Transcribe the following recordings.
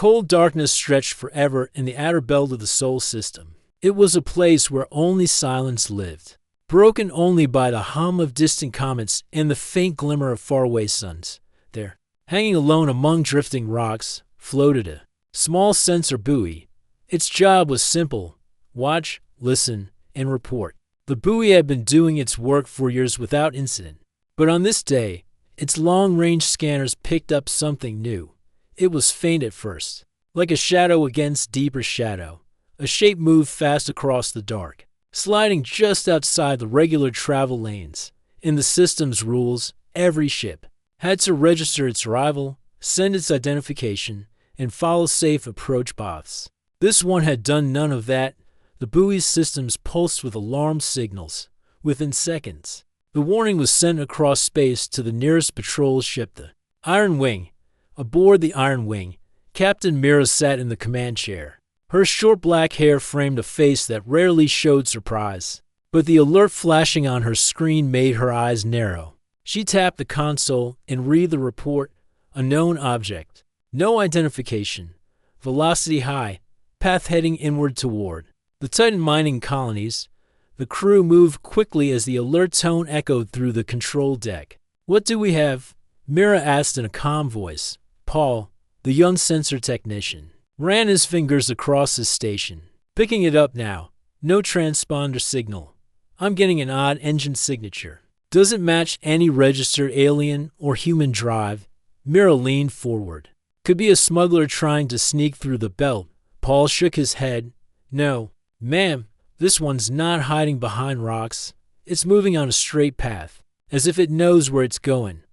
cold darkness stretched forever in the outer belt of the Sol system. It was a place where only silence lived, broken only by the hum of distant comets and the faint glimmer of faraway suns. There, hanging alone among drifting rocks, floated a small sensor buoy. Its job was simple: watch, listen, and report. The buoy had been doing its work for years without incident. But on this day, its long-range scanners picked up something new. It was faint at first, like a shadow against deeper shadow. A shape moved fast across the dark, sliding just outside the regular travel lanes. In the system's rules, every ship had to register its arrival, send its identification, and follow safe approach paths. This one had done none of that. The buoy's systems pulsed with alarm signals. Within seconds, the warning was sent across space to the nearest patrol ship, the Iron Wing. Aboard the Iron Wing, Captain Mira sat in the command chair. Her short black hair framed a face that rarely showed surprise, but the alert flashing on her screen made her eyes narrow. She tapped the console and read the report. Unknown object. No identification. Velocity high. Path heading inward toward the Titan mining colonies. The crew moved quickly as the alert tone echoed through the control deck. What do we have? Mira asked in a calm voice. Paul, the young sensor technician, ran his fingers across his station. Picking it up now. No transponder signal. I'm getting an odd engine signature. Doesn't match any registered alien or human drive. Mira leaned forward. Could be a smuggler trying to sneak through the belt. Paul shook his head. No, ma'am, this one's not hiding behind rocks. It's moving on a straight path, as if it knows where it's going.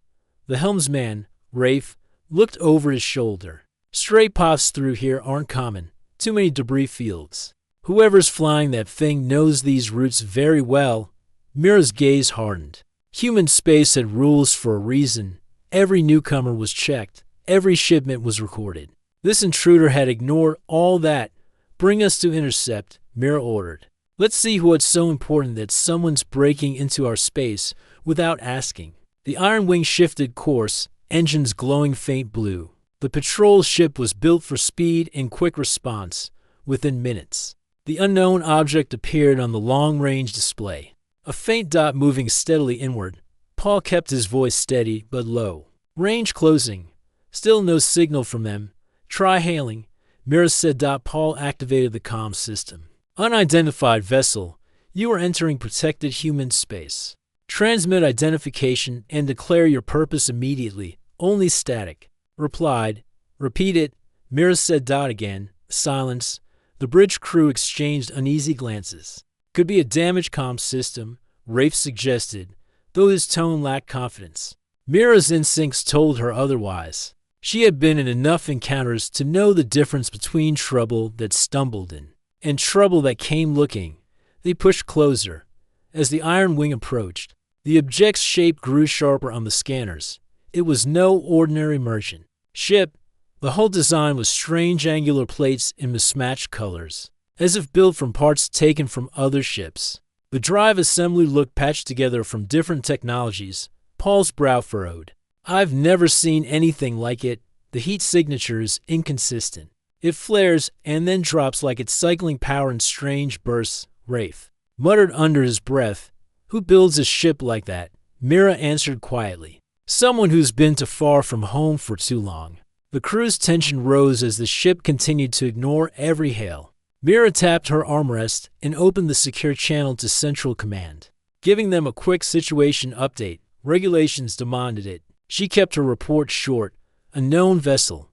The helmsman, Rafe, looked over his shoulder. Stray paths through here aren't common. Too many debris fields. Whoever's flying that thing knows these routes very well. Mira's gaze hardened. Human space had rules for a reason. Every newcomer was checked. Every shipment was recorded. This intruder had ignored all that. Bring us to intercept, Mira ordered. Let's see what's so important that someone's breaking into our space without asking. The Iron Wing shifted course, engines glowing faint blue. The patrol ship was built for speed and quick response. Within minutes, the unknown object appeared on the long-range display. A faint dot moving steadily inward. Paul kept his voice steady but low. Range closing. Still no signal from them. Try hailing. Mira said. Paul activated the comm system. Unidentified vessel. You are entering protected human space. Transmit identification and declare your purpose immediately. Only static. Replied. Repeat it. Mira said. Again. Silence. The bridge crew exchanged uneasy glances. Could be a damaged comm system, Rafe suggested, though his tone lacked confidence. Mira's instincts told her otherwise. She had been in enough encounters to know the difference between trouble that stumbled in and trouble that came looking. They pushed closer. As the Iron Wing approached, the object's shape grew sharper on the scanners. It was no ordinary merchant ship. The whole design was strange angular plates in mismatched colors, as if built from parts taken from other ships. The drive assembly looked patched together from different technologies. Paul's brow furrowed. I've never seen anything like it. The heat signature is inconsistent. It flares and then drops like it's cycling power in strange bursts. Rafe muttered under his breath. Who builds a ship like that? Mira answered quietly. Someone who's been too far from home for too long. The crew's tension rose as the ship continued to ignore every hail. Mira tapped her armrest and opened the secure channel to Central Command, giving them a quick situation update. Regulations demanded it. She kept her report short. Unknown vessel.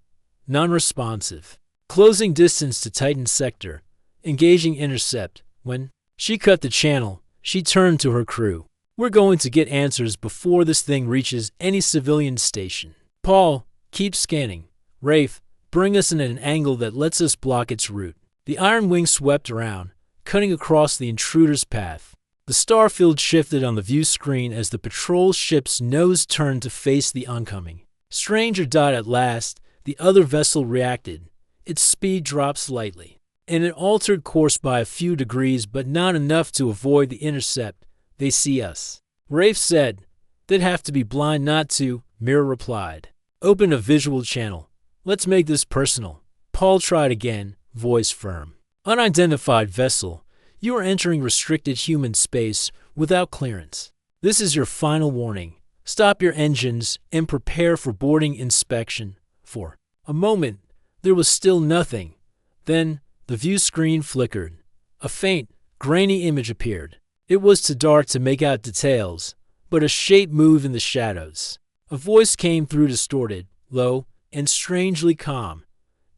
Non-responsive. Closing distance to Titan sector. Engaging intercept. When she cut the channel, she turned to her crew. We're going to get answers before this thing reaches any civilian station. Paul, keep scanning. Rafe, bring us in at an angle that lets us block its route. The Iron Wing swept around, cutting across the intruder's path. The star field shifted on the view screen as the patrol ship's nose turned to face the oncoming. Stranger. At last, the other vessel reacted. Its speed dropped slightly, and it altered course by a few degrees, but not enough to avoid the intercept. They see us. Rafe said. They'd have to be blind not to, Mira replied. Open a visual channel. Let's make this personal. Paul tried again, voice firm. Unidentified vessel. You are entering restricted human space without clearance. This is your final warning. Stop your engines and prepare for boarding inspection. For a moment, there was still nothing. Then, the view screen flickered. A faint, grainy image appeared. It was too dark to make out details, but a shape moved in the shadows. A voice came through, distorted, low, and strangely calm.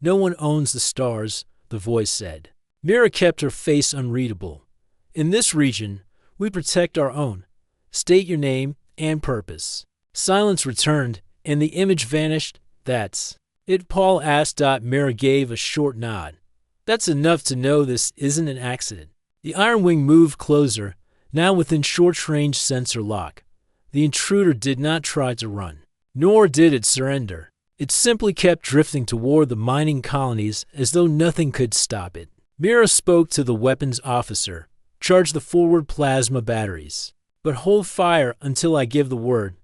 No one owns the stars, the voice said. Mira kept her face unreadable. In this region, we protect our own. State your name and purpose. Silence returned, and the image vanished. That's it, Paul asked. Mira gave a short nod. That's enough to know this isn't an accident. The Iron Wing moved closer, now within short-range sensor lock. The intruder did not try to run, nor did it surrender. It simply kept drifting toward the mining colonies as though nothing could stop it. Mira spoke to the weapons officer. Charge the forward plasma batteries. But hold fire until I give the word.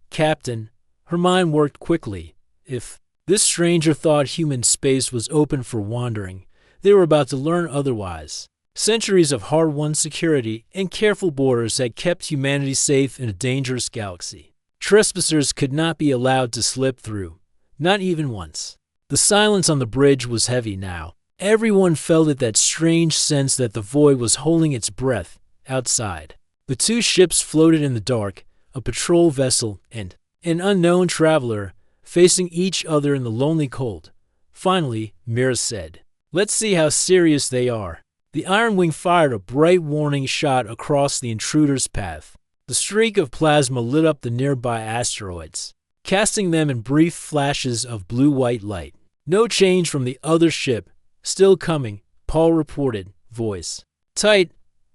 Captain. Her mind worked quickly. If this stranger thought human space was open for wandering, they were about to learn otherwise. Centuries of hard-won security and careful borders had kept humanity safe in a dangerous galaxy. Trespassers could not be allowed to slip through, not even once. The silence on the bridge was heavy now. Everyone felt it, that strange sense that the void was holding its breath outside. The two ships floated in the dark, a patrol vessel and an unknown traveler, facing each other in the lonely cold. Finally, Mira said, "Let's see how serious they are." The Iron Wing fired a bright warning shot across the intruder's path. The streak of plasma lit up the nearby asteroids, casting them in brief flashes of blue-white light. No change from the other ship. Still coming, Paul reported, voice tight.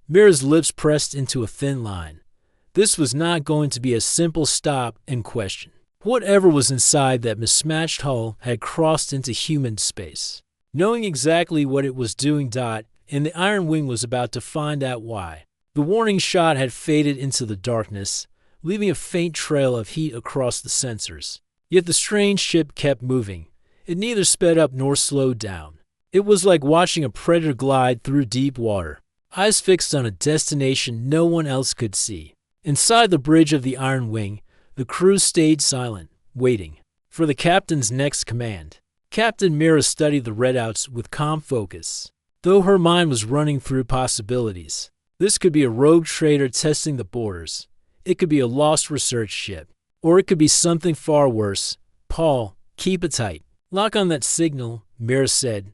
Mira's lips pressed into a thin line. This was not going to be a simple stop and question. Whatever was inside that mismatched hull had crossed into human space. Knowing exactly what it was doing, and the Iron Wing was about to find out why. The warning shot had faded into the darkness, leaving a faint trail of heat across the sensors. Yet the strange ship kept moving. It neither sped up nor slowed down. It was like watching a predator glide through deep water, eyes fixed on a destination no one else could see. Inside the bridge of the Iron Wing, the crew stayed silent, waiting for the captain's next command. Captain Mira studied the readouts with calm focus, though her mind was running through possibilities. This could be a rogue trader testing the borders. It could be a lost research ship. Or it could be something far worse. Paul, keep it tight. Lock on that signal, Mira said.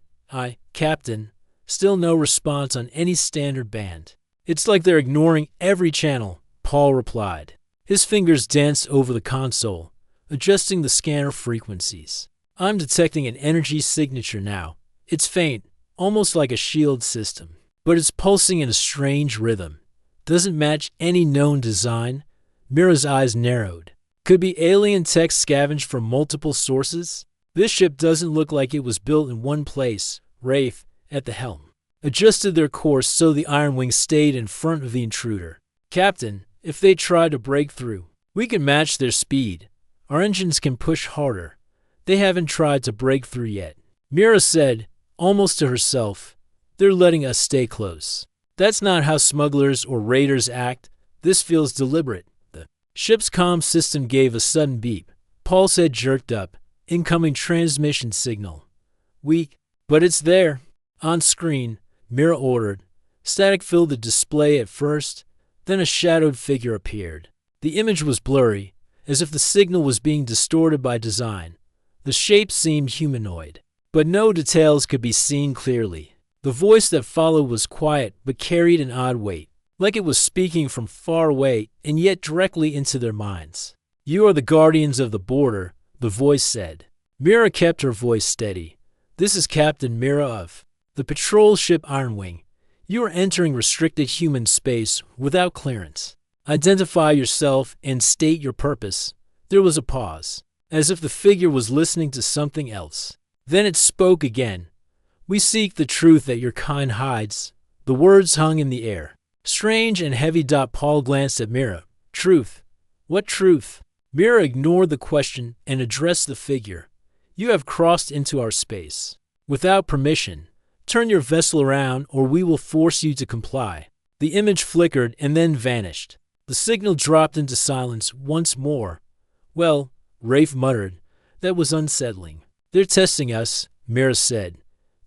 Captain. Still no response on any standard band. It's like they're ignoring every channel, Paul replied. His fingers danced over the console, adjusting the scanner frequencies. I'm detecting an energy signature now. It's faint, almost like a shield system, but it's pulsing in a strange rhythm. Doesn't match any known design. Mira's eyes narrowed. Could be alien tech scavenged from multiple sources? This ship doesn't look like it was built in one place. Rafe, at the helm, adjusted their course so the Iron Wing stayed in front of the intruder. Captain, if they try to break through, we can match their speed. Our engines can push harder. They haven't tried to break through yet. Mira said, almost to herself, they're letting us stay close. That's not how smugglers or raiders act. This feels deliberate. The ship's comm system gave a sudden beep. Paul's head jerked up. Incoming transmission signal. Weak, but it's there. On screen, Mira ordered. Static filled the display at first, then a shadowed figure appeared. The image was blurry, as if the signal was being distorted by design. The shape seemed humanoid, but no details could be seen clearly. The voice that followed was quiet but carried an odd weight, like it was speaking from far away and yet directly into their minds. You are the guardians of the border, the voice said. Mira kept her voice steady. This is Captain Mira of the patrol ship Iron Wing. You are entering restricted human space without clearance. Identify yourself and state your purpose. There was a pause, as if the figure was listening to something else. Then it spoke again. We seek the truth that your kind hides. The words hung in the air. Strange and heavy. Paul glanced at Mira. Truth. What truth? Mira ignored the question and addressed the figure. You have crossed into our space. Without permission, turn your vessel around or we will force you to comply. The image flickered and then vanished. The signal dropped into silence once more. Well, Rafe muttered, that was unsettling. They're testing us, Mira said.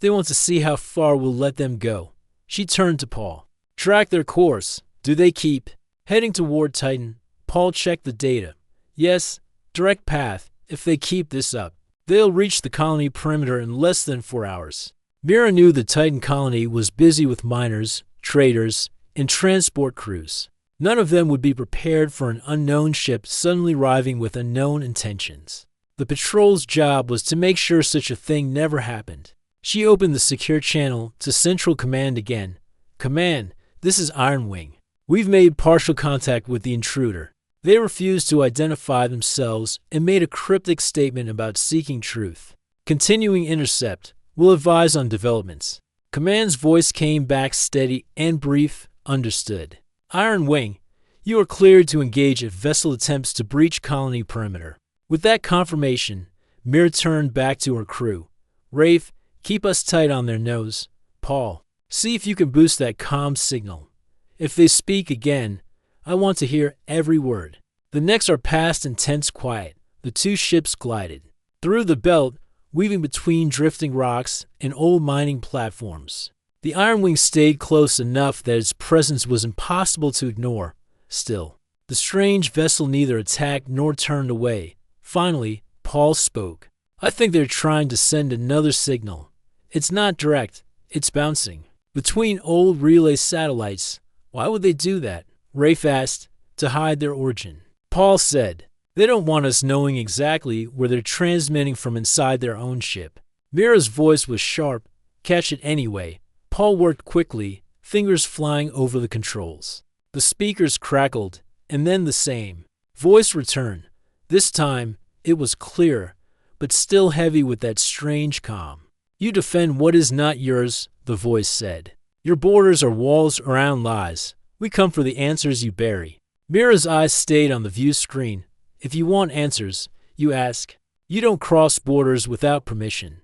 They want to see how far we'll let them go. She turned to Paul. Track their course. Do they keep heading toward Titan? Paul checked the data. Yes, direct path. If they keep this up, they'll reach the colony perimeter in less than 4 hours. Mira knew the Titan colony was busy with miners, traders, and transport crews. None of them would be prepared for an unknown ship suddenly arriving with unknown intentions. The patrol's job was to make sure such a thing never happened. She opened the secure channel to Central Command again. Command, this is Iron Wing. We've made partial contact with the intruder. They refused to identify themselves and made a cryptic statement about seeking truth. Continuing intercept. We'll advise on developments. Command's voice came back steady and brief. Understood. Iron Wing, you are cleared to engage if vessel attempts to breach colony perimeter. With that confirmation, Mira turned back to her crew. Rafe, keep us tight on their nose. Paul, see if you can boost that comm signal. If they speak again, I want to hear every word. The next are past intense quiet. The two ships glided through the belt, weaving between drifting rocks and old mining platforms. The Iron Wing stayed close enough that its presence was impossible to ignore. Still, the strange vessel neither attacked nor turned away. Finally, Paul spoke. I think they're trying to send another signal. It's not direct, it's bouncing between old relay satellites. Why would they do that? Rafe asked. To hide their origin. Paul said, they don't want us knowing exactly where they're transmitting from inside their own ship. Mira's voice was sharp. Catch it anyway. Paul worked quickly, fingers flying over the controls. The speakers crackled, and then the same voice returned. This time, it was clear, but still heavy with that strange calm. You defend what is not yours, the voice said. Your borders are walls around lies. We come for the answers you bury. Mira's eyes stayed on the view screen. If you want answers, you ask. You don't cross borders without permission.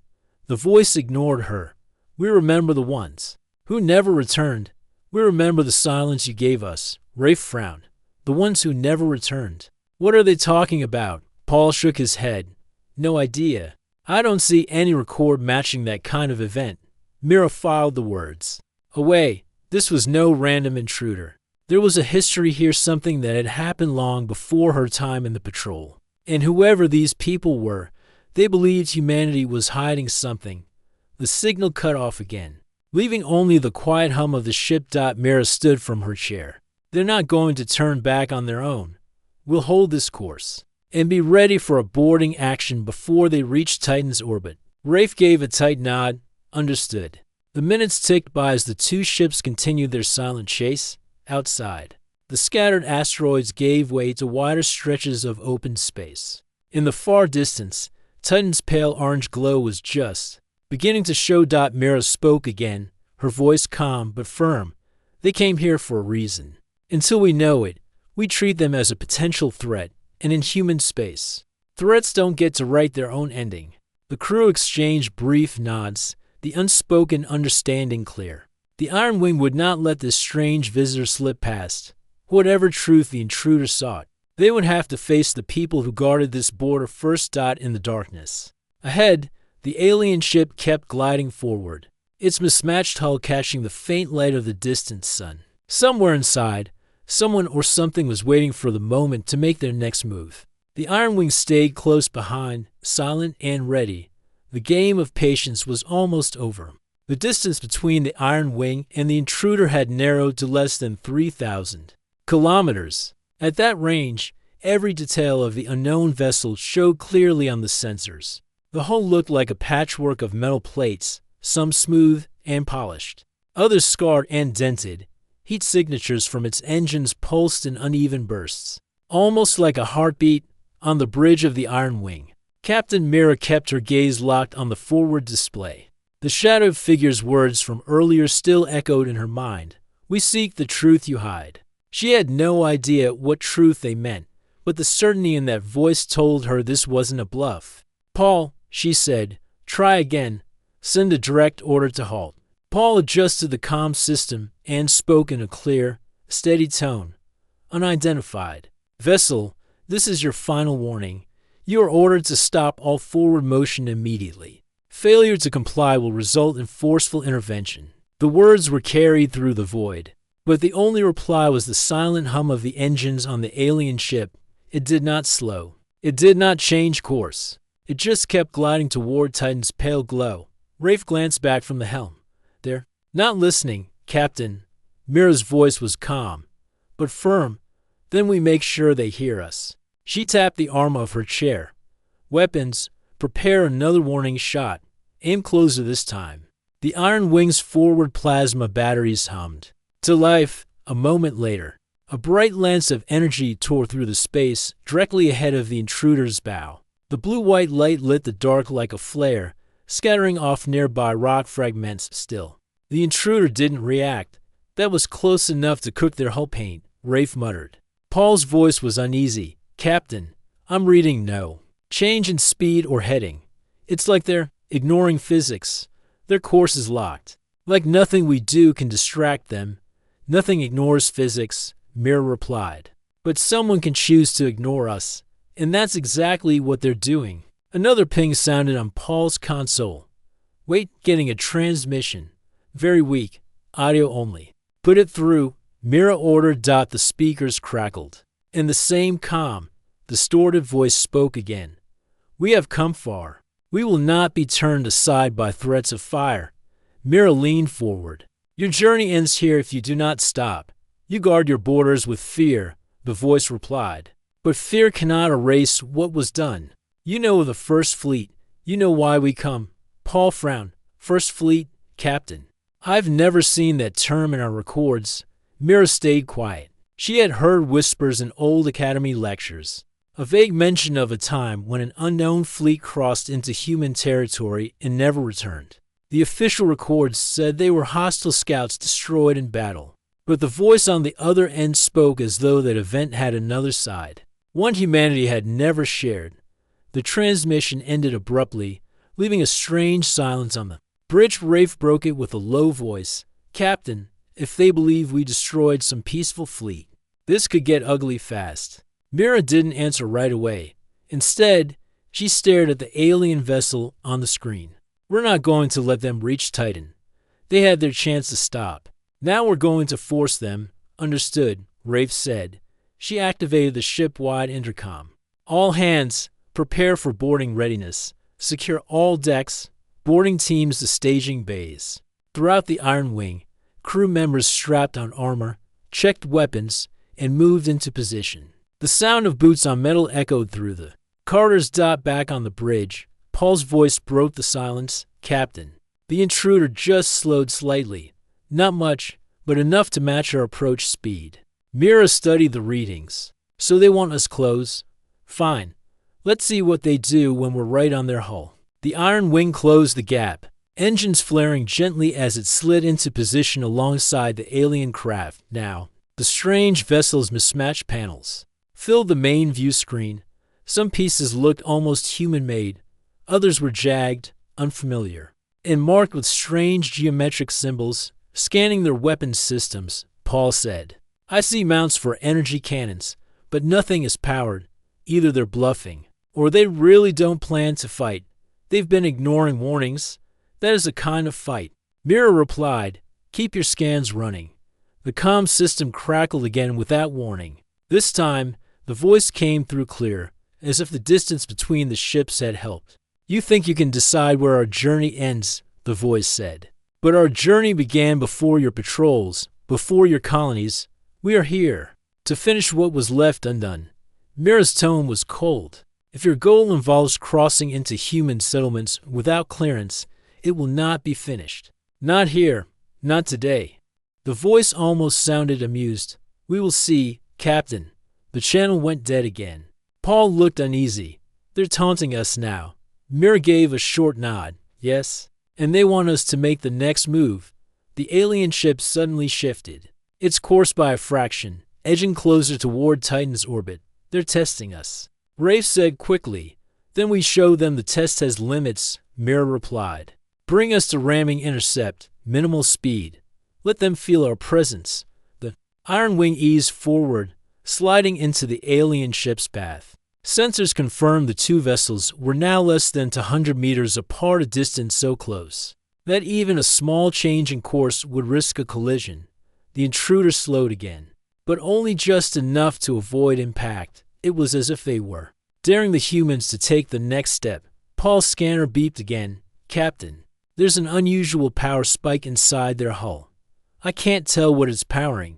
The voice ignored her. We remember the ones who never returned. We remember the silence you gave us. Rafe frowned. The ones who never returned. What are they talking about? Paul shook his head. No idea. I don't see any record matching that kind of event. Mira filed the words away. This was no random intruder. There was a history here, something that had happened long before her time in the patrol. And whoever these people were, they believed humanity was hiding something. The signal cut off again, leaving only the quiet hum of the ship. Mira stood from her chair. They're not going to turn back on their own. We'll hold this course and be ready for a boarding action before they reach Titan's orbit. Rafe gave a tight nod. Understood. The minutes ticked by as the two ships continued their silent chase. Outside, the scattered asteroids gave way to wider stretches of open space. In the far distance, Titan's pale orange glow was just beginning to show. Mira spoke again, her voice calm but firm. They came here for a reason. Until we know it, we treat them as a potential threat, an inhuman space. Threats don't get to write their own ending. The crew exchanged brief nods, the unspoken understanding clear. The Iron Wing would not let this strange visitor slip past. Whatever truth the intruder sought, they would have to face the people who guarded this border first. In the darkness ahead, the alien ship kept gliding forward, its mismatched hull catching the faint light of the distant sun. Somewhere inside, someone or something was waiting for the moment to make their next move. The Iron Wing stayed close behind, silent and ready. The game of patience was almost over. The distance between the Iron Wing and the intruder had narrowed to less than 3,000 kilometers. At that range, every detail of the unknown vessel showed clearly on the sensors. The hull looked like a patchwork of metal plates, some smooth and polished, others scarred and dented. Heat signatures from its engines pulsed in uneven bursts, almost like a heartbeat on the bridge of the Iron Wing. Captain Mira kept her gaze locked on the forward display. The shadowed figure's words from earlier still echoed in her mind. We seek the truth you hide. She had no idea what truth they meant, but the certainty in that voice told her this wasn't a bluff. Paul, she said, try again. Send a direct order to halt. Paul adjusted the comm system and spoke in a clear, steady tone. Unidentified. Vessel, this is your final warning. You are ordered to stop all forward motion immediately. Failure to comply will result in forceful intervention. The words were carried through the void, but the only reply was the silent hum of the engines on the alien ship. It did not slow. It did not change course. It just kept gliding toward Titan's pale glow. Rafe glanced back from the helm. They're not listening, Captain. Mira's voice was calm, but firm. Then we make sure they hear us. She tapped the arm of her chair. Weapons, prepare another warning shot. Aim closer this time. The Iron Wing's forward plasma batteries hummed. To life, a moment later. A bright lance of energy tore through the space directly ahead of the intruder's bow. The blue-white light lit the dark like a flare, scattering off nearby rock fragments still. The intruder didn't react. That was close enough to cook their hull paint, Rafe muttered. Paul's voice was uneasy. Captain, I'm reading no change in speed or heading. It's like they're ignoring physics. Their course is locked. Like nothing we do can distract them. Nothing ignores physics, Mira replied. But someone can choose to ignore us, and that's exactly what they're doing. Another ping sounded on Paul's console. Wait, getting a transmission. Very weak. Audio only. Put it through. Mira ordered. The speakers crackled. In the same calm, distorted voice spoke again. We have come far. We will not be turned aside by threats of fire. Mira leaned forward. Your journey ends here if you do not stop. You guard your borders with fear, the voice replied. But fear cannot erase what was done. You know the First Fleet. You know why we come. Paul frowned. First Fleet, Captain. I've never seen that term in our records. Mira stayed quiet. She had heard whispers in old academy lectures. A vague mention of a time when an unknown fleet crossed into human territory and never returned. The official records said they were hostile scouts destroyed in battle. But the voice on the other end spoke as though that event had another side, one humanity had never shared. The transmission ended abruptly, leaving a strange silence on the bridge. Rafe broke it with a low voice. Captain, if they believe we destroyed some peaceful fleet, this could get ugly fast. Mira didn't answer right away. Instead, she stared at the alien vessel on the screen. We're not going to let them reach Titan. They had their chance to stop. Now we're going to force them. Understood, Rafe said. She activated the ship-wide intercom. All hands, prepare for boarding readiness. Secure all decks, boarding teams to staging bays. Throughout the Iron Wing, crew members strapped on armor, checked weapons, and moved into position. The sound of boots on metal echoed through the corridors. Back on the bridge, Paul's voice broke the silence. Captain, the intruder just slowed slightly. Not much, but enough to match our approach speed. Mira studied the readings. So they want us close? Fine. Let's see what they do when we're right on their hull. The Iron Wing closed the gap, engines flaring gently as it slid into position alongside the alien craft. Now, the strange vessel's mismatched panels filled the main view screen. Some pieces looked almost human-made. Others were jagged, unfamiliar, and marked with strange geometric symbols. Scanning their weapons systems, Paul said. I see mounts for energy cannons, but nothing is powered. Either they're bluffing, or they really don't plan to fight. They've been ignoring warnings. That is a kind of fight. Mira replied, keep your scans running. The comm system crackled again without warning. This time, the voice came through clear, as if the distance between the ships had helped. You think you can decide where our journey ends, the voice said. But our journey began before your patrols, before your colonies. We are here to finish what was left undone. Mira's tone was cold. If your goal involves crossing into human settlements without clearance, it will not be finished. Not here, not today. The voice almost sounded amused. We will see, Captain. The channel went dead again. Paul looked uneasy. They're taunting us now. Mira gave a short nod. Yes, and they want us to make the next move. The alien ship suddenly shifted its course by a fraction, edging closer toward Titan's orbit. They're testing us, Rafe said quickly. Then we show them the test has limits, Mira replied. Bring us to ramming intercept, minimal speed. Let them feel our presence. The Iron Wing eased forward, sliding into the alien ship's path. Sensors confirmed the two vessels were now less than 200 meters apart, a distance so close that even a small change in course would risk a collision. The intruder slowed again, but only just enough to avoid impact. It was as if they were daring the humans to take the next step. Paul's scanner beeped again. Captain, there's an unusual power spike inside their hull. I can't tell what it's powering.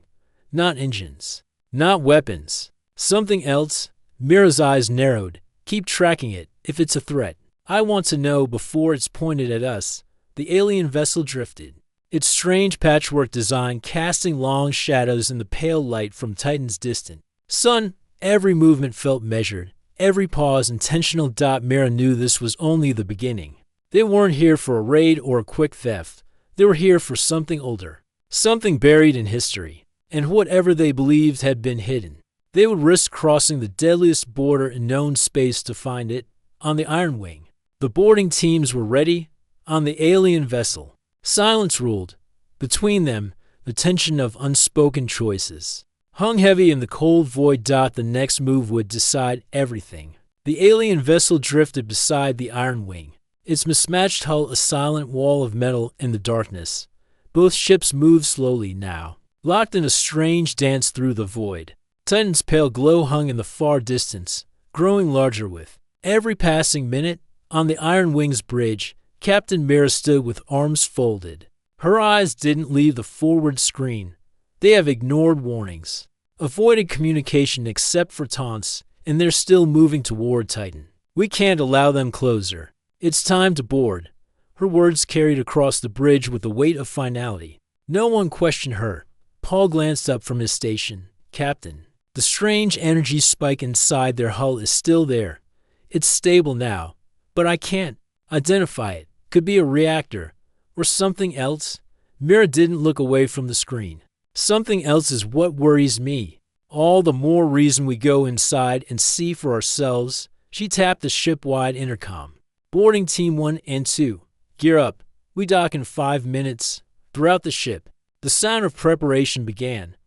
Not engines. Not weapons. Something else. Mira's eyes narrowed. Keep tracking it, if it's a threat. I want to know before it's pointed at us. The alien vessel drifted, its strange patchwork design casting long shadows in the pale light from Titan's distant sun. Every movement felt measured, every pause intentional. Mira knew this was only the beginning. They weren't here for a raid or a quick theft. They were here for something older, something buried in history, and whatever they believed had been hidden. They would risk crossing the deadliest border in known space to find it. On the Iron Wing, the boarding teams were ready. On the alien vessel, silence ruled. Between them, the tension of unspoken choices hung heavy in the cold void. The next move would decide everything. The alien vessel drifted beside the Iron Wing, its mismatched hull a silent wall of metal in the darkness. Both ships moved slowly now, locked in a strange dance through the void. Titan's pale glow hung in the far distance, growing larger with every passing minute. On the Iron Wing's bridge, Captain Mira stood with arms folded. Her eyes didn't leave the forward screen. They have ignored warnings, avoided communication except for taunts, and they're still moving toward Titan. We can't allow them closer. It's time to board. Her words carried across the bridge with the weight of finality. No one questioned her. Paul glanced up from his station. Captain, the strange energy spike inside their hull is still there. It's stable now, but I can't identify it. Could be a reactor, or something else. Mira didn't look away from the screen. Something else is what worries me. All the more reason we go inside and see for ourselves. She tapped the ship-wide intercom. Boarding Team 1 and 2. Gear up. We dock in 5 minutes. Throughout the ship, the sound of preparation began.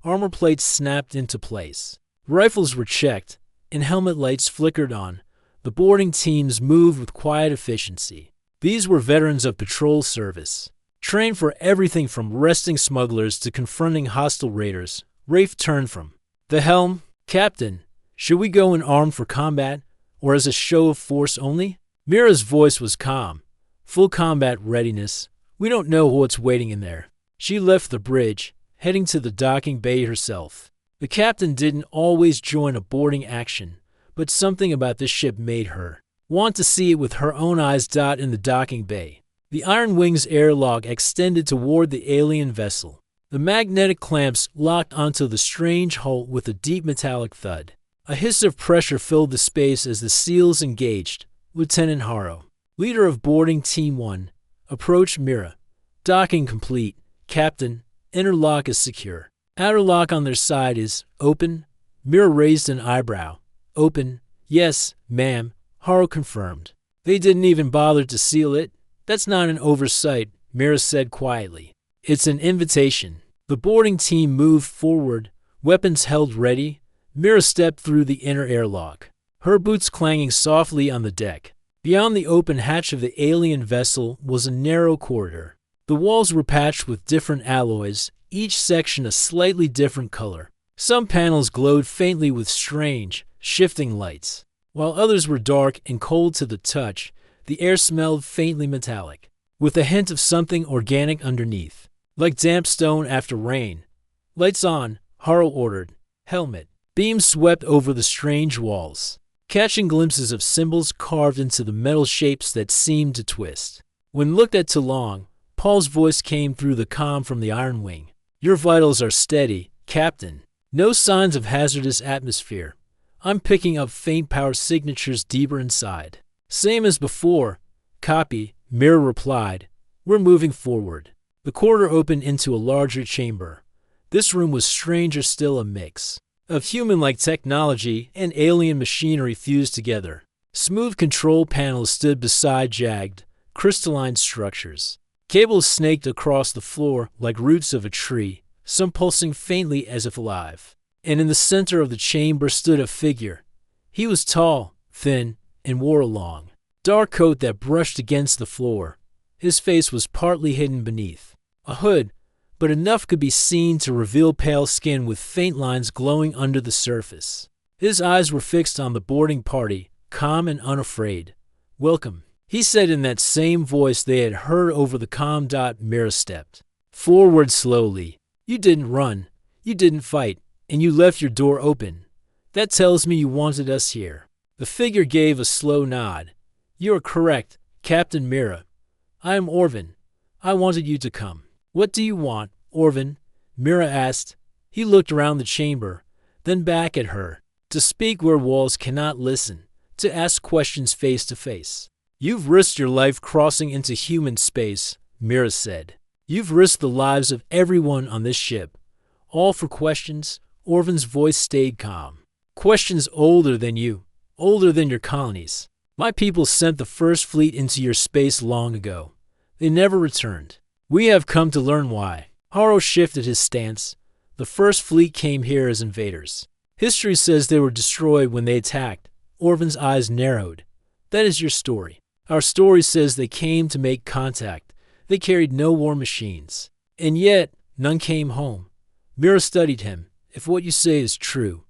Armor plates snapped into place. Rifles were checked, and helmet lights flickered on. The boarding teams moved with quiet efficiency. These were veterans of patrol service, trained for everything from arresting smugglers to confronting hostile raiders. Rafe turned from the helm. Captain, should we go in armed for combat, or as a show of force only? Mira's voice was calm. Full combat readiness. We don't know what's waiting in there. She left the bridge, heading to the docking bay herself. The captain didn't always join a boarding action, but something about this ship made her want to see it with her own eyes. In the docking bay, the Iron Wing's airlock extended toward the alien vessel. The magnetic clamps locked onto the strange hull with a deep metallic thud. A hiss of pressure filled the space as the seals engaged. Lieutenant Haro, leader of boarding Team 1, approached Mira. Docking complete. Captain, inner lock is secure. Outer lock on their side is open. Mira raised an eyebrow. Open. Yes, ma'am. Haro confirmed. They didn't even bother to seal it. That's not an oversight, Mira said quietly. It's an invitation. The boarding team moved forward, weapons held ready. Mira stepped through the inner airlock, her boots clanging softly on the deck. Beyond the open hatch of the alien vessel was a narrow corridor. The walls were patched with different alloys, each section a slightly different color. Some panels glowed faintly with strange, shifting lights, while others were dark and cold to the touch. The air smelled faintly metallic, with a hint of something organic underneath, like damp stone after rain. Lights on, Haro ordered. Helmet. Beams swept over the strange walls, catching glimpses of symbols carved into the metal shapes that seemed to twist. When looked at too long, Paul's voice came through the comm from the Iron Wing. Your vitals are steady, Captain. No signs of hazardous atmosphere. I'm picking up faint power signatures deeper inside. Same as before. Copy, Mira replied. We're moving forward. The corridor opened into a larger chamber. This room was stranger still, a mix of human-like technology and alien machinery fused together. Smooth control panels stood beside jagged, crystalline structures. Cables snaked across the floor like roots of a tree, some pulsing faintly as if alive. And in the center of the chamber stood a figure. He was tall, thin, and wore a long, dark coat that brushed against the floor. His face was partly hidden beneath a hood, but enough could be seen to reveal pale skin with faint lines glowing under the surface. His eyes were fixed on the boarding party, calm and unafraid. "Welcome," he said in that same voice they had heard over the comm. Mira stepped forward slowly. "You didn't run, you didn't fight, and you left your door open. That tells me you wanted us here." The figure gave a slow nod. "You are correct, Captain Mira. I am Orvin. I wanted you to come." "What do you want, Orvin?" Mira asked. He looked around the chamber, then back at her. "To speak where walls cannot listen, to ask questions face to face." "You've risked your life crossing into human space," Mira said. "You've risked the lives of everyone on this ship. All for questions?" Orvin's voice stayed calm. "Questions older than you, older than your colonies. My people sent the first fleet into your space long ago. They never returned. We have come to learn why." Haro shifted his stance. "The first fleet came here as invaders. History says they were destroyed when they attacked." Orvin's eyes narrowed. "That is your story. Our story says they came to make contact. They carried no war machines. And yet, none came home." Mira studied him. "If what you say is true,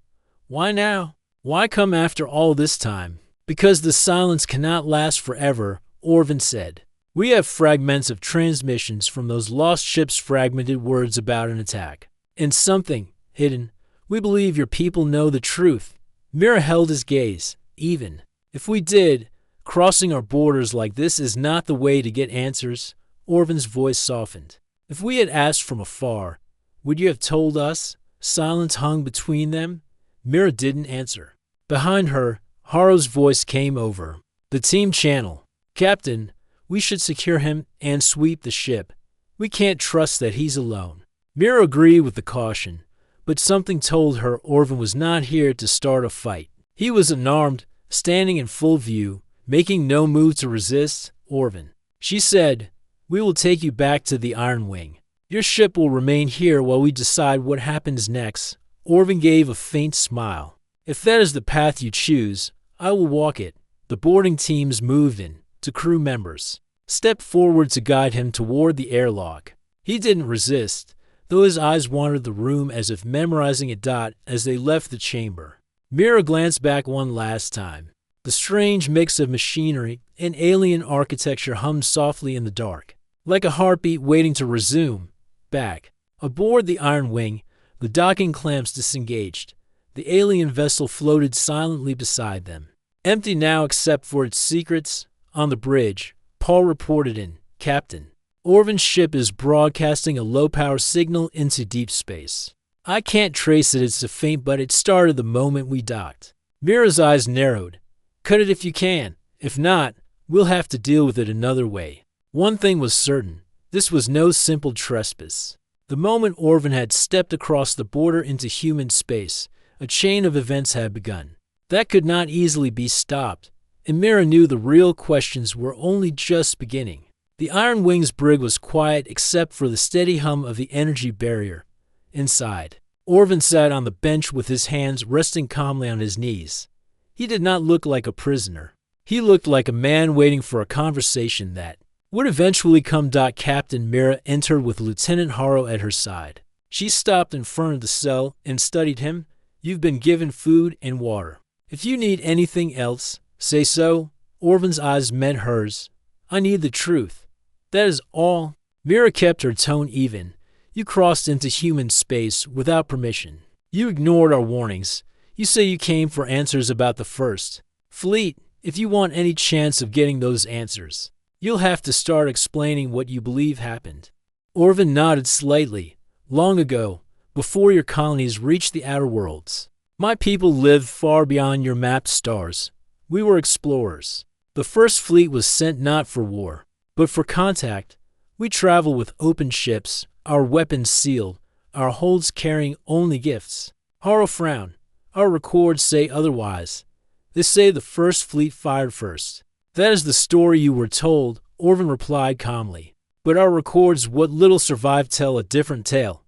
why now? Why come after all this time?" "Because the silence cannot last forever," Orvin said. "We have fragments of transmissions from those lost ships, fragmented words about an attack. And something hidden. We believe your people know the truth." Mira held his gaze. "Even if we did, crossing our borders like this is not the way to get answers." Orvin's voice softened. "If we had asked from afar, would you have told us?" Silence hung between them. Mira didn't answer. Behind her, Haro's voice came over the team channel. "Captain, we should secure him and sweep the ship. We can't trust that he's alone." Mira agreed with the caution, but something told her Orvin was not here to start a fight. He was unarmed, standing in full view, making no move to resist. "Orvin," she said, "we will take you back to the Iron Wing. Your ship will remain here while we decide what happens next." Orvin gave a faint smile. "If that is the path you choose, I will walk it." The boarding teams moved in. To crew members stepped forward to guide him toward the airlock. He didn't resist, though his eyes wandered the room as if memorizing a. As they left the chamber, Mira glanced back one last time. The strange mix of machinery and alien architecture hummed softly in the dark, like a heartbeat waiting to resume. Back aboard the Iron Wing, the docking clamps disengaged. The alien vessel floated silently beside them, empty now except for its secrets. On the bridge, Paul reported in. "Captain, Orvin's ship is broadcasting a low-power signal into deep space. I can't trace it, it's a faint, but it started the moment we docked." Mira's eyes narrowed. "Cut it if you can. If not, we'll have to deal with it another way." One thing was certain. This was no simple trespass. The moment Orvin had stepped across the border into human space, a chain of events had begun. That could not easily be stopped. And Mira knew the real questions were only just beginning. The Iron Wing's brig was quiet except for the steady hum of the energy barrier. Inside, Orvin sat on the bench with his hands resting calmly on his knees. He did not look like a prisoner. He looked like a man waiting for a conversation that would eventually come. Captain Mira entered with Lieutenant Haro at her side. She stopped in front of the cell and studied him. "You've been given food and water. If you need anything else, say so." Orvin's eyes met hers. "I need the truth. That is all." Mira kept her tone even. "You crossed into human space without permission. You ignored our warnings. You say you came for answers about the first fleet. If you want any chance of getting those answers, you'll have to start explaining what you believe happened." Orvin nodded slightly. "Long ago, before your colonies reached the outer worlds, my people lived far beyond your mapped stars. We were explorers. The first fleet was sent not for war, but for contact. We travel with open ships, our weapons sealed, our holds carrying only gifts." Haro frowned. "Our records say otherwise. They say the first fleet fired first." "That is the story you were told," Orvin replied calmly. But our records, what little survived, tell a different tale.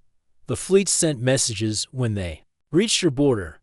The fleet sent messages when they reached your border.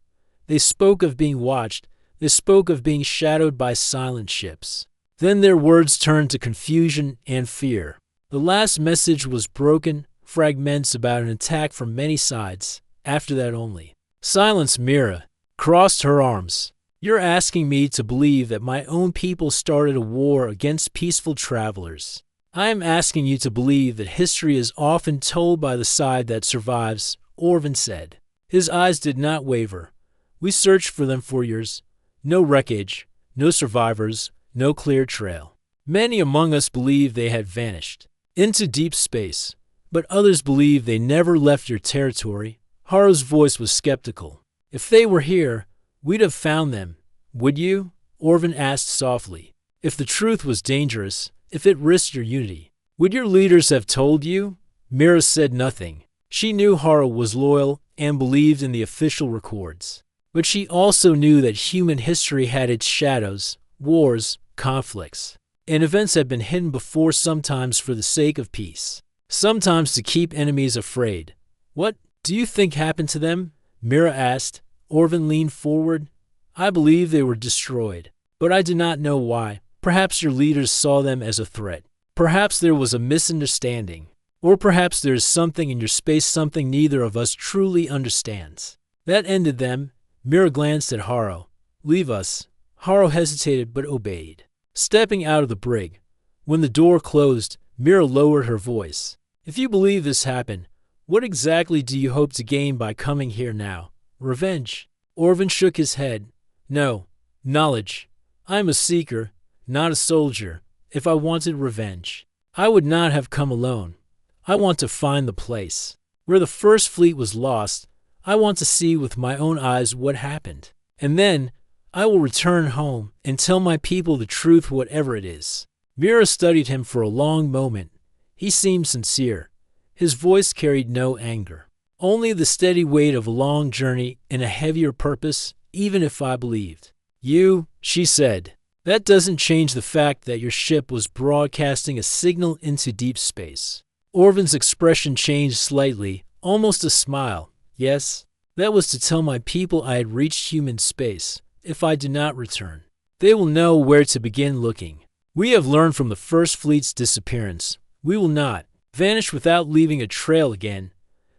They spoke of being watched. They spoke of being shadowed by silent ships. Then their words turned to confusion and fear. The last message was broken fragments about an attack from many sides. After that only. Silence. Mira crossed her arms. You're asking me to believe that my own people started a war against peaceful travelers. I am asking you to believe that history is often told by the side that survives, Orvin said. His eyes did not waver. We searched for them for years. No wreckage, no survivors, no clear trail. Many among us believe they had vanished into deep space, but others believe they never left your territory. Haru's voice was skeptical. If they were here, we'd have found them. Would you? Orvin asked softly. If the truth was dangerous, if it risked your unity, would your leaders have told you? Mira said nothing. She knew Haru was loyal and believed in the official records. But she also knew that human history had its shadows, wars, conflicts, and events had been hidden before, sometimes for the sake of peace, sometimes to keep enemies afraid. What do you think happened to them? Mira asked. Orvin leaned forward. I believe they were destroyed, but I do not know why. Perhaps your leaders saw them as a threat. Perhaps there was a misunderstanding. Or perhaps there is something in your space, something neither of us truly understands. That ended them. Mira glanced at Haru. Leave us. Haru hesitated but obeyed. Stepping out of the brig. When the door closed, Mira lowered her voice. If you believe this happened, what exactly do you hope to gain by coming here now? Revenge? Orvin shook his head. No. Knowledge. I am a seeker, not a soldier. If I wanted revenge, I would not have come alone. I want to find the place where the first fleet was lost. I want to see with my own eyes what happened. And then I will return home and tell my people the truth, whatever it is. Mira studied him for a long moment. He seemed sincere. His voice carried no anger, only the steady weight of a long journey and a heavier purpose. Even if I believed you, she said, that doesn't change the fact that your ship was broadcasting a signal into deep space. Orvin's expression changed slightly, almost a smile. Yes, that was to tell my people I had reached human space. If I do not return, they will know where to begin looking. We have learned from the first fleet's disappearance. We will not vanish without leaving a trail again.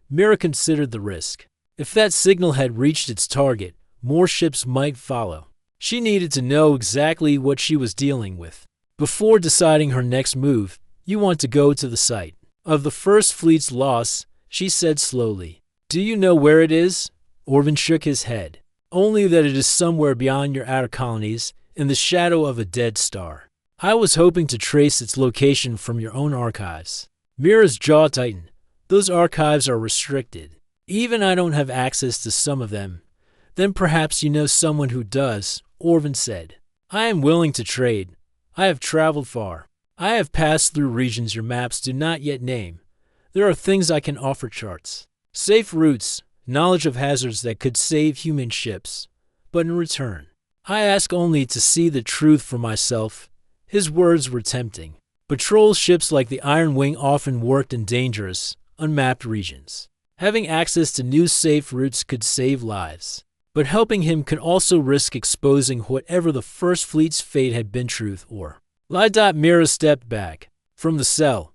Mira considered the risk. If that signal had reached its target, more ships might follow. She needed to know exactly what she was dealing with. Before deciding her next move, you want to go to the site of the first fleet's loss, she said slowly. Do you know where it is? Orvin shook his head. Only that it is somewhere beyond your outer colonies, in the shadow of a dead star. I was hoping to trace its location from your own archives. Mira's jaw tightened. Those archives are restricted. Even I don't have access to some of them. Then perhaps you know someone who does, Orvin said. I am willing to trade. I have traveled far. I have passed through regions your maps do not yet name. There are things I can offer: charts, safe routes, knowledge of hazards that could save human ships. But in return, I ask only to see the truth for myself. His words were tempting. Patrol ships like the Iron Wing often worked in dangerous, unmapped regions. Having access to new safe routes could save lives. But helping him could also risk exposing whatever the First Fleet's fate had been, truth or lie. Mira stepped back from the cell.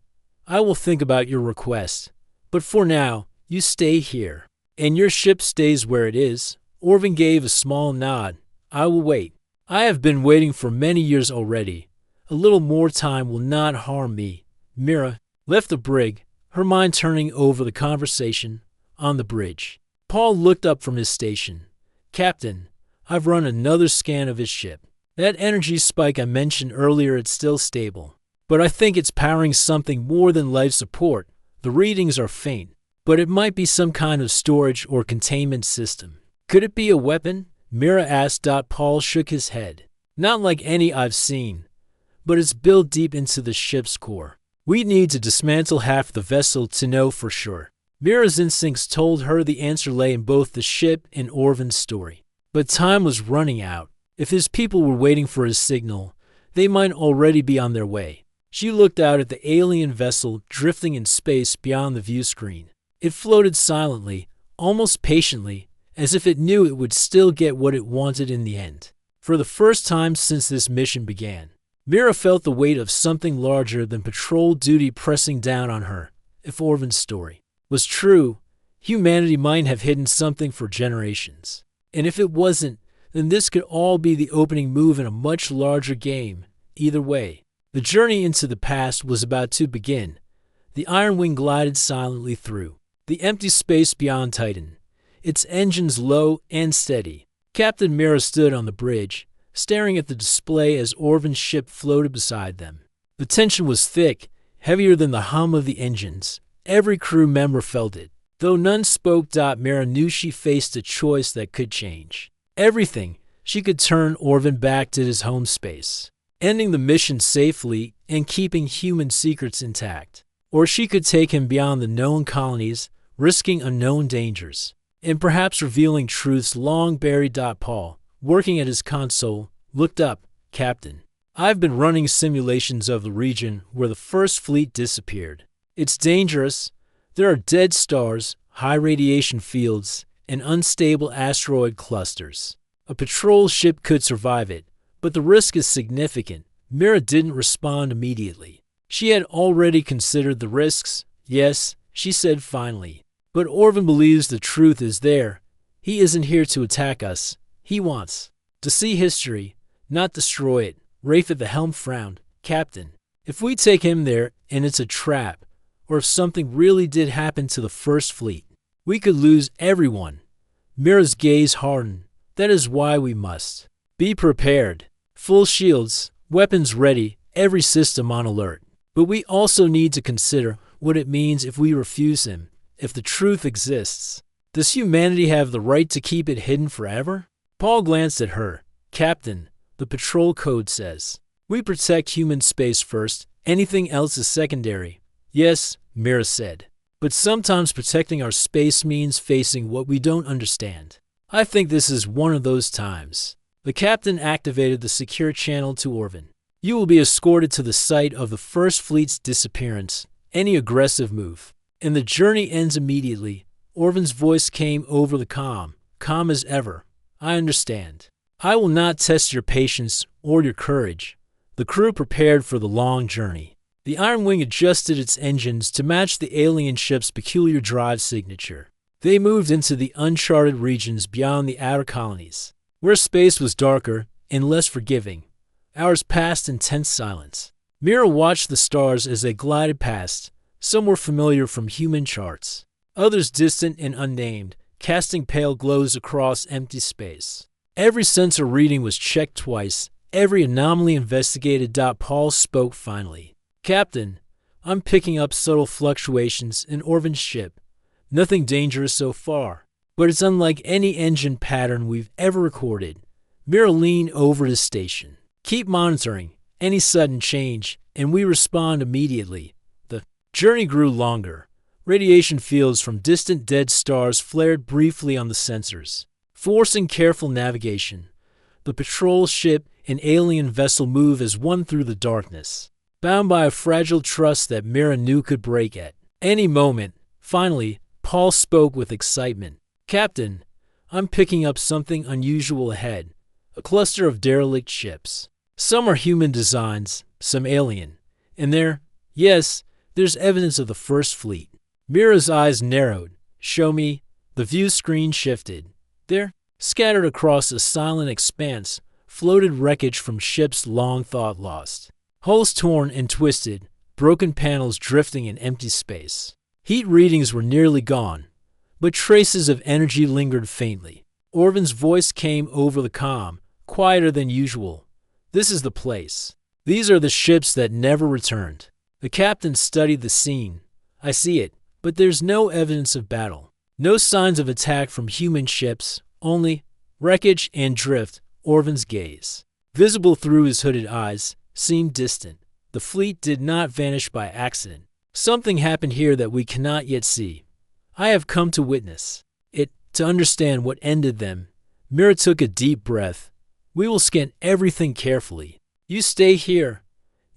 I will think about your request. But for now, you stay here. And your ship stays where it is. Orvin gave a small nod. I will wait. I have been waiting for many years already. A little more time will not harm me. Mira left the brig, her mind turning over the conversation on the bridge. Paul looked up from his station. Captain, I've run another scan of his ship. That energy spike I mentioned earlier, it's still stable. But I think it's powering something more than life support. The readings are faint, but it might be some kind of storage or containment system. Could it be a weapon? Mira asked. Paul shook his head. Not like any I've seen, but it's built deep into the ship's core. We need to dismantle half the vessel to know for sure. Mira's instincts told her the answer lay in both the ship and Orvin's story. But time was running out. If his people were waiting for his signal, they might already be on their way. She looked out at the alien vessel drifting in space beyond the view screen. It floated silently, almost patiently, as if it knew it would still get what it wanted in the end. For the first time since this mission began, Mira felt the weight of something larger than patrol duty pressing down on her. If Orvin's story was true, humanity might have hidden something for generations. And if it wasn't, then this could all be the opening move in a much larger game. Either way, the journey into the past was about to begin. The Iron Wing glided silently through the empty space beyond Titan, its engines low and steady. Captain Mira stood on the bridge, staring at the display as Orvin's ship floated beside them. The tension was thick, heavier than the hum of the engines. Every crew member felt it. Though none spoke, Mira knew she faced a choice that could change everything. She could turn Orvin back to his home space, ending the mission safely and keeping human secrets intact. Or she could take him beyond the known colonies, risking unknown dangers, and perhaps revealing truths long buried. Paul, working at his console, looked up. Captain, I've been running simulations of the region where the First Fleet disappeared. It's dangerous. There are dead stars, high radiation fields, and unstable asteroid clusters. A patrol ship could survive it, but the risk is significant. Mira didn't respond immediately. She had already considered the risks. Yes, she said finally. But Orvin believes the truth is there. He isn't here to attack us. He wants to see history, not destroy it. Rafe at the helm frowned. Captain, if we take him there and it's a trap, or if something really did happen to the First Fleet, we could lose everyone. Mira's gaze hardened. That is why we must be prepared. Full shields, weapons ready, every system on alert. But we also need to consider what it means if we refuse him. If the truth exists, does humanity have the right to keep it hidden forever? Paul glanced at her. Captain, the patrol code says we protect human space first. Anything else is secondary. Yes, Mira said. But sometimes protecting our space means facing what we don't understand. I think this is one of those times. The captain activated the secure channel to Orvin. You will be escorted to the site of the First Fleet's disappearance. Any aggressive move, and the journey ends immediately. Orvin's voice came over the comm, calm as ever. I understand. I will not test your patience or your courage. The crew prepared for the long journey. The Iron Wing adjusted its engines to match the alien ship's peculiar drive signature. They moved into the uncharted regions beyond the outer colonies, where space was darker and less forgiving. Hours passed in tense silence. Mira watched the stars as they glided past. Some were familiar from human charts, others distant and unnamed, casting pale glows across empty space. Every sensor reading was checked twice, every anomaly investigated. Paul spoke finally. Captain, I'm picking up subtle fluctuations in Orvin's ship. Nothing dangerous so far, but it's unlike any engine pattern we've ever recorded. Mira leaned over the station. Keep monitoring any sudden change, and we respond immediately. The journey grew longer. Radiation fields from distant dead stars flared briefly on the sensors, forcing careful navigation. The patrol ship and alien vessel moved as one through the darkness, bound by a fragile trust that Mira knew could break at any moment. Finally, Paul spoke with excitement. Captain, I'm picking up something unusual ahead. A cluster of derelict ships. Some are human designs, some alien. And there's evidence of the First Fleet. Mira's eyes narrowed. Show me. The view screen shifted. There, scattered across a silent expanse, floated wreckage from ships long thought lost. Hulls torn and twisted, broken panels drifting in empty space. Heat readings were nearly gone, but traces of energy lingered faintly. Orvin's voice came over the comm, quieter than usual. This is the place. These are the ships that never returned. The captain studied the scene. I see it, but there's no evidence of battle. No signs of attack from human ships, only wreckage and drift. Orvin's gaze, visible through his hooded eyes, seemed distant. The fleet did not vanish by accident. Something happened here that we cannot yet see. I have come to witness it, to understand what ended them. Mira took a deep breath. We will scan everything carefully. You stay here.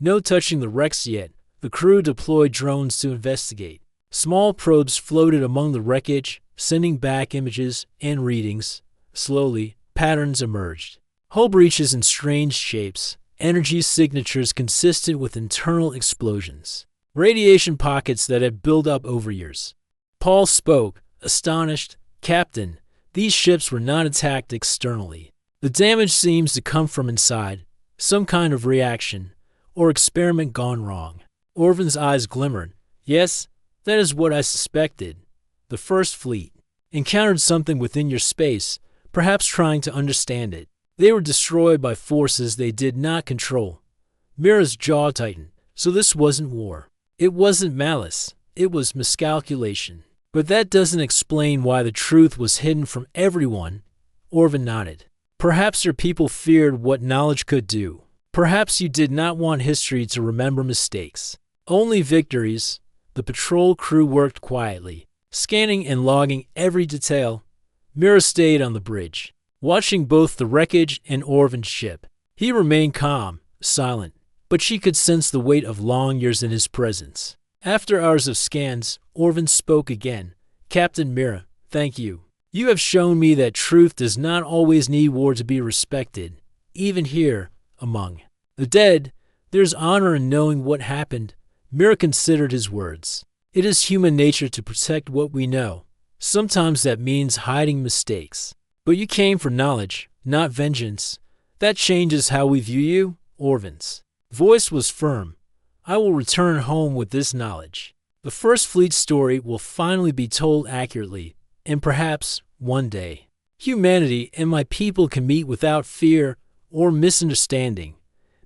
No touching the wrecks yet. The crew deployed drones to investigate. Small probes floated among the wreckage, sending back images and readings. Slowly, patterns emerged. Hull breaches in strange shapes, energy signatures consistent with internal explosions, radiation pockets that had built up over years. Paul spoke, astonished. "Captain, these ships were not attacked externally. The damage seems to come from inside, some kind of reaction, or experiment gone wrong." Orvin's eyes glimmered. "Yes, that is what I suspected. The First Fleet encountered something within your space, perhaps trying to understand it. They were destroyed by forces they did not control." Mira's jaw tightened. So this wasn't war. It wasn't malice. It was miscalculation. But that doesn't explain why the truth was hidden from everyone. Orvin nodded. "Perhaps your people feared what knowledge could do. Perhaps you did not want history to remember mistakes. Only victories." The patrol crew worked quietly, scanning and logging every detail. Mira stayed on the bridge, watching both the wreckage and Orvin's ship. He remained calm, silent, but she could sense the weight of long years in his presence. After hours of scans, Orvin spoke again. "Captain Mira, thank you. You have shown me that truth does not always need war to be respected. Even here, among the dead, there's honor in knowing what happened." Mira considered his words. "It is human nature to protect what we know. Sometimes that means hiding mistakes. But you came for knowledge, not vengeance. That changes how we view you." Orvin's voice was firm. "I will return home with this knowledge. The First Fleet story will finally be told accurately, and perhaps, one day, humanity and my people can meet without fear or misunderstanding."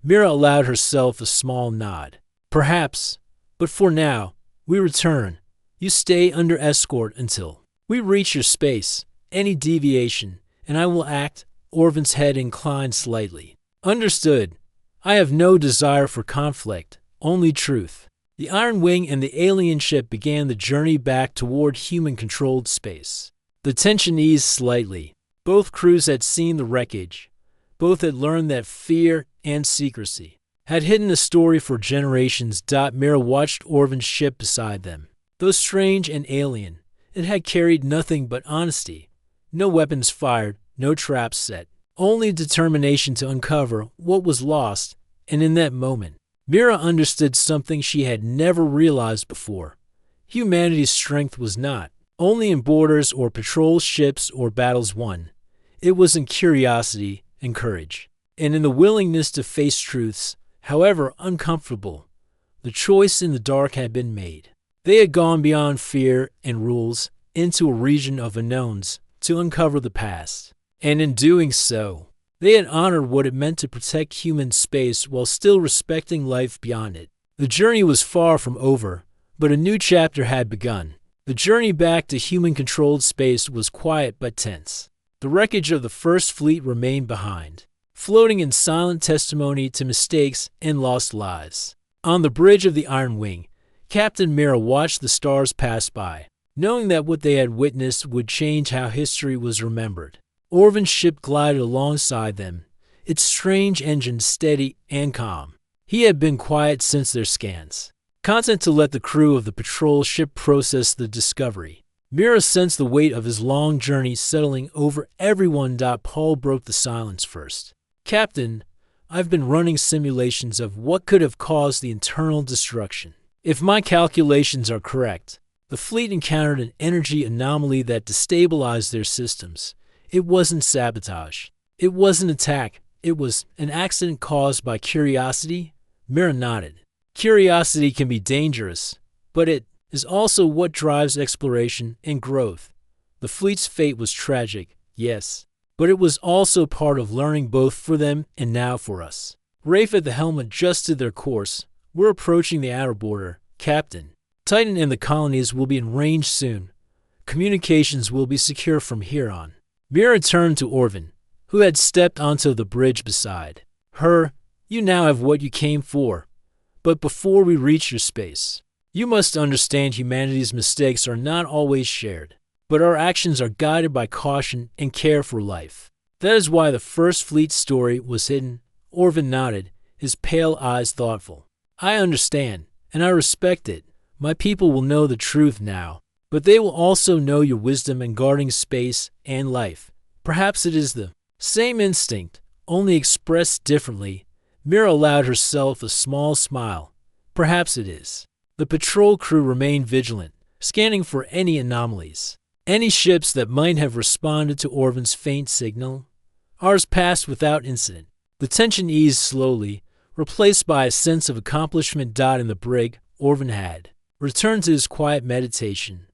Mira allowed herself a small nod. "Perhaps, but for now, we return. You stay under escort until we reach your space. Any deviation, and I will act." Orvin's head inclined slightly. "Understood. I have no desire for conflict, only truth." The Iron Wing and the alien ship began the journey back toward human-controlled space. The tension eased slightly. Both crews had seen the wreckage. Both had learned that fear and secrecy had hidden a story for generations. Mira watched Orvin's ship beside them. Though strange and alien, it had carried nothing but honesty. No weapons fired, no traps set, only determination to uncover what was lost. And in that moment, Mira understood something she had never realized before. Humanity's strength was not only in borders or patrol ships or battles won. It was in curiosity and courage, and in the willingness to face truths, however uncomfortable. The choice in the dark had been made. They had gone beyond fear and rules into a region of unknowns to uncover the past. And in doing so, they had honored what it meant to protect human space while still respecting life beyond it. The journey was far from over, but a new chapter had begun. The journey back to human-controlled space was quiet but tense. The wreckage of the First Fleet remained behind, floating in silent testimony to mistakes and lost lives. On the bridge of the Iron Wing, Captain Mira watched the stars pass by, knowing that what they had witnessed would change how history was remembered. Orvin's ship glided alongside them, its strange engine steady and calm. He had been quiet since their scans, content to let the crew of the patrol ship process the discovery. Mira sensed the weight of his long journey settling over everyone. Paul broke the silence first. "Captain, I've been running simulations of what could have caused the internal destruction. If my calculations are correct, the fleet encountered an energy anomaly that destabilized their systems. It wasn't sabotage. It wasn't attack. It was an accident caused by curiosity." Mira nodded. "Curiosity can be dangerous, but it is also what drives exploration and growth. The fleet's fate was tragic, yes, but it was also part of learning both for them and now for us." Rafe at the helm adjusted their course. "We're approaching the outer border, Captain. Titan and the colonies will be in range soon. Communications will be secure from here on." Mira turned to Orvin, who had stepped onto the bridge beside her. "You now have what you came for. But before we reach your space, you must understand humanity's mistakes are not always shared, but our actions are guided by caution and care for life. That is why the First Fleet story was hidden." Orvin nodded. his pale eyes thoughtful. I understand, and I respect it. My people will know the truth now, but they will also know your wisdom in guarding space and life. Perhaps it is the same instinct, only expressed differently. Mira allowed herself a small smile. Perhaps it is. The patrol crew remained vigilant, scanning for any anomalies, any ships that might have responded to Orvin's faint signal. Ours passed without incident. The tension eased slowly, replaced by a sense of accomplishment. In the brig, Orvin had returned to his quiet meditation.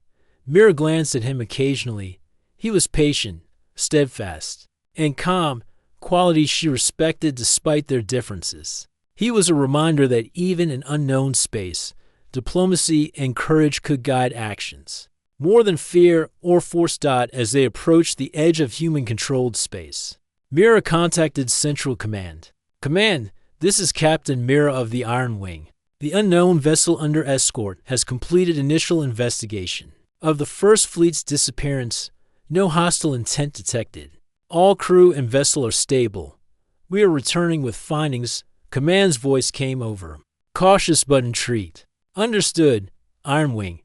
Mira glanced at him occasionally. He was patient, steadfast, and calm, qualities she respected despite their differences. He was a reminder that even in unknown space, diplomacy and courage could guide actions, more than fear or force. As they approached the edge of human-controlled space, Mira contacted Central Command. Command, this is Captain Mira of the Iron Wing. The unknown vessel under escort has completed initial investigation of the First Fleet's disappearance. No hostile intent detected. All crew and vessel are stable. We are returning with findings. Command's voice came over, cautious but intrigued. Understood, Iron Wing.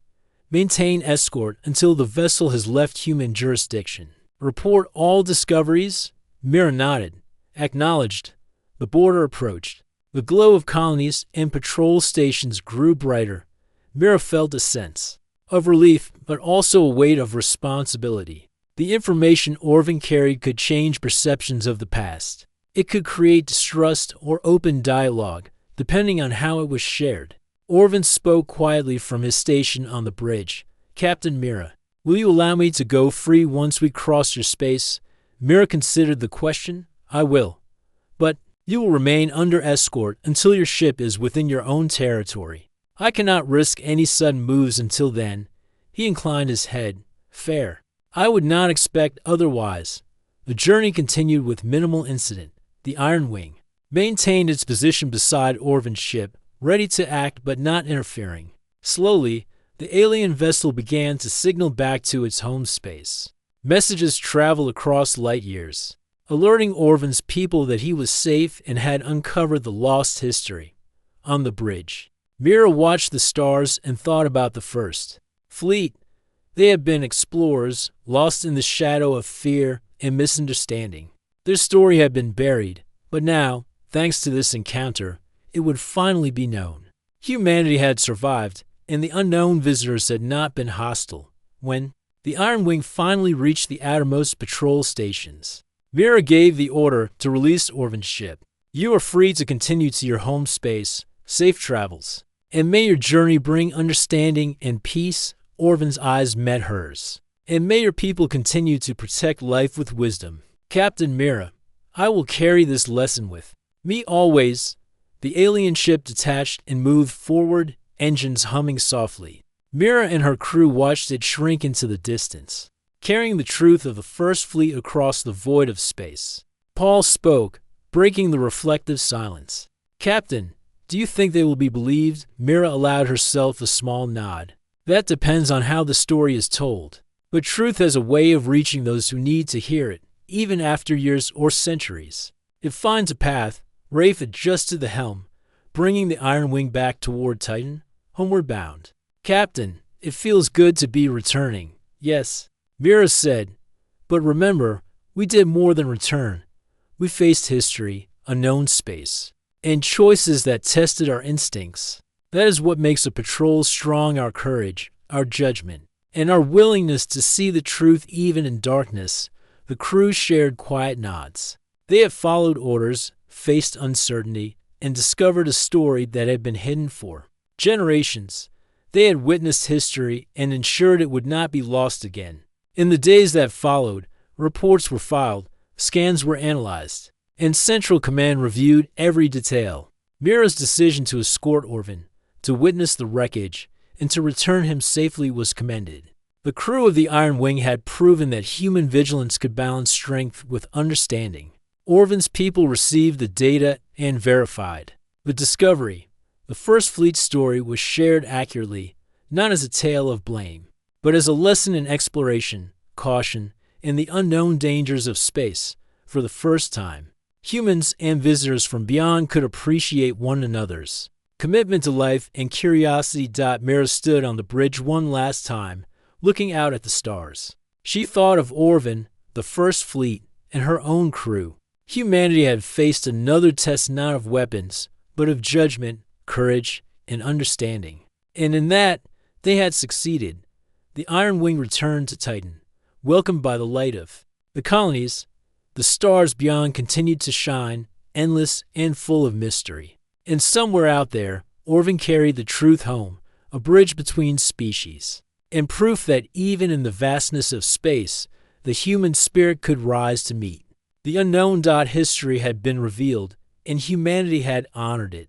Maintain escort until the vessel has left human jurisdiction. Report all discoveries. Mira nodded, acknowledged. The border approached. The glow of colonies and patrol stations grew brighter. Mira felt a sense of relief, but also a weight of responsibility. The information Orvin carried could change perceptions of the past. It could create distrust or open dialogue, depending on how it was shared. Orvin spoke quietly from his station on the bridge. Captain Mira, will you allow me to go free once we cross your space? Mira considered the question. I will. But you will remain under escort until your ship is within your own territory. I cannot risk any sudden moves until then. He inclined his head. Fair. I would not expect otherwise. The journey continued with minimal incident. The Iron Wing maintained its position beside Orvin's ship, ready to act but not interfering. Slowly, the alien vessel began to signal back to its home space. Messages traveled across light years, alerting Orvin's people that he was safe and had uncovered the lost history. On the bridge, Mira watched the stars and thought about the First Fleet. They had been explorers, lost in the shadow of fear and misunderstanding. Their story had been buried, but now, thanks to this encounter, it would finally be known. Humanity had survived, and the unknown visitors had not been hostile. When the Iron Wing finally reached the outermost patrol stations, Mira gave the order to release Orvin's ship. You are free to continue to your home space. Safe travels. And may your journey bring understanding and peace. Orvin's eyes met hers. And may your people continue to protect life with wisdom. Captain Mira, I will carry this lesson with me always. The alien ship detached and moved forward, engines humming softly. Mira and her crew watched it shrink into the distance, carrying the truth of the First Fleet across the void of space. Paul spoke, breaking the reflective silence. Captain, do you think they will be believed? Mira allowed herself a small nod. That depends on how the story is told. But truth has a way of reaching those who need to hear it, even after years or centuries. It finds a path. Rafe adjusted the helm, bringing the Iron Wing back toward Titan, homeward bound. Captain, it feels good to be returning. Yes, Mira said. But remember, we did more than return. We faced history, unknown space, and choices that tested our instincts. That is what makes a patrol strong, our courage, our judgment, and our willingness to see the truth even in darkness. The crew shared quiet nods. They had followed orders, faced uncertainty, and discovered a story that had been hidden for generations. They had witnessed history and ensured it would not be lost again. In the days that followed, reports were filed, scans were analyzed, and Central Command reviewed every detail. Mira's decision to escort Orvin, to witness the wreckage, and to return him safely was commended. The crew of the Iron Wing had proven that human vigilance could balance strength with understanding. Orvin's people received the data and verified the discovery. The First Fleet story was shared accurately, not as a tale of blame, but as a lesson in exploration, caution, and the unknown dangers of space. For the first time, Humans and visitors from beyond could appreciate one another's commitment to life and curiosity. Mira stood on the bridge one last time, looking out at the stars. She thought of Orvin, the First Fleet, and her own crew. Humanity had faced another test not of weapons, but of judgment, courage, and understanding. And in that, they had succeeded. The Iron Wing returned to Titan, welcomed by the light of the colonies. The stars beyond continued to shine, endless and full of mystery. And somewhere out there, Orvin carried the truth home, a bridge between species, and proof that even in the vastness of space, the human spirit could rise to meet the unknown. History had been revealed, and humanity had honored it.